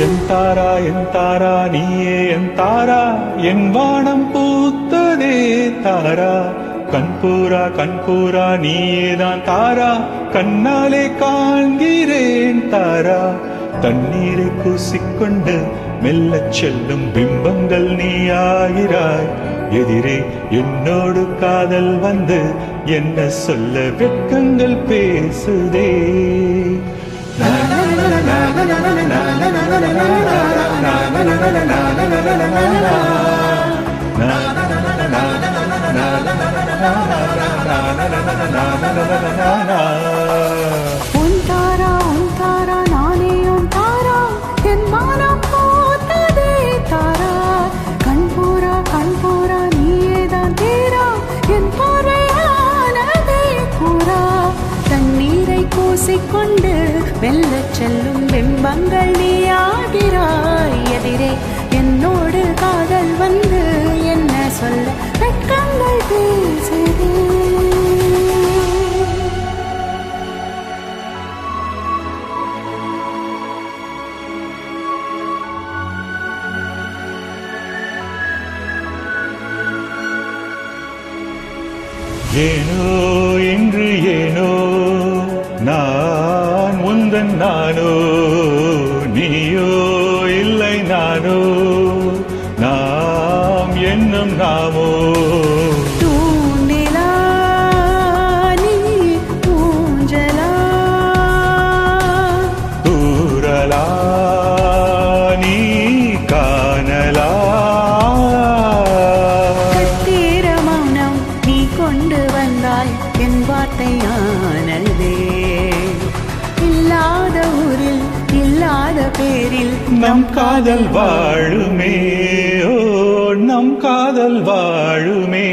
என் தாரா நீயே என் தாரா, என் வானம் பூத்ததே தாரா. கண்பூரா நீயேதான் தாரா, கண்ணாலே காண்கிறேன் தாரா. தண்ணீரை பூசிக்கொண்டு மெல்லச் செல்லும் பிம்பங்கள் நீயாகிறாய். எதிரே என்னோடு காதல் வந்து என்ன சொல்ல வெட்கங்கள் பேசுதே. உன் தாரா நானே உன் தாரா, என் மானம் போத்ததே தாரா. கண்பூரா நீயேதான் தேரா, என் பார்வையானதே கூறா. தண்ணீரை பூசிக்கொண்டு மெல்லச் செல்லும் பிம்பங்கள் நீயாகிறாய். எதிரே என்னோடு காதல் வந்து என்ன சொல்ல வெட்கங்கள் பேசுதே. ஏனோ இன்று ஏனோ நான் உந்தன் நானோ, நீயோ இல்லை நானோ, நாம் என்னும் நாமோ. தூண்டிலா நீ ஊஞ்சலா, தூரலா நீ காணலா. கத்தீர மௌனம் நீ கொண்டு வந்தாய் என் வார்த்தையானதே. இல்லாத ஊரில் இல்லாத பேரில் நம் காதல் வாழுமே, ஓ நம் காதல் வாழுமே.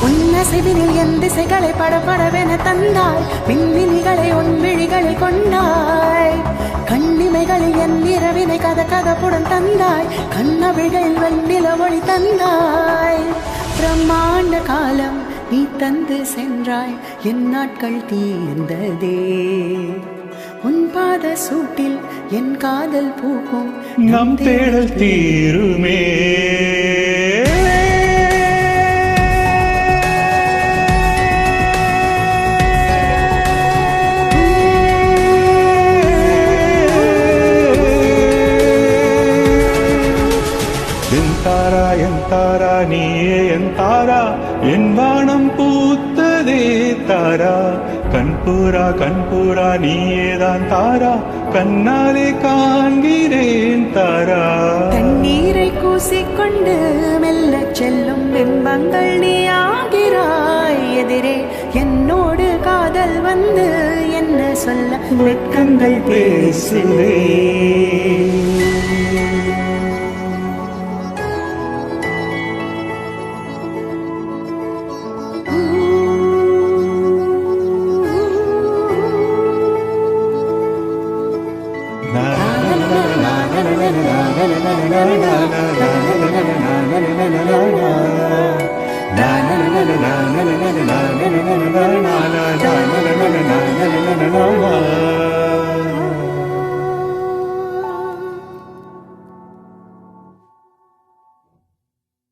உன்னசைவினில் என் திசைகளை படபடவென தந்தாய். மின்மினிகளை உன் விழிகளில் கொண்டாய். கண்ணிமைகளில் என் இரவினை கதப்புடன் தந்தாய். கண்ணவிழிகளில் வெண்ணில ஒளி தந்தாய். பிரம்மாண்ட காலம் நீ தந்து சென்றாய், என் நாட்கள் தீர்ந்ததே. உன் பாத சூட்டில் என் காதல் பூக்கும், நம் தேடல் தீருமே. என் தாரா நீயே என் தாரா, என் வானம் பூத்ததே தாரா. கண்பூரா நீயேதான் தாரா, கண்ணாலே காண்கிறேன் தாரா. தண்ணீரை கூசிக்கொண்டு மெல்லச் செல்லும் பிம்பங்கள் நீ ஆகிறாய். எதிரே என்னோடு காதல் வந்து என்ன சொல்ல வெட்கங்கள் பேசுதே. na na na na na na na na na na na na na na na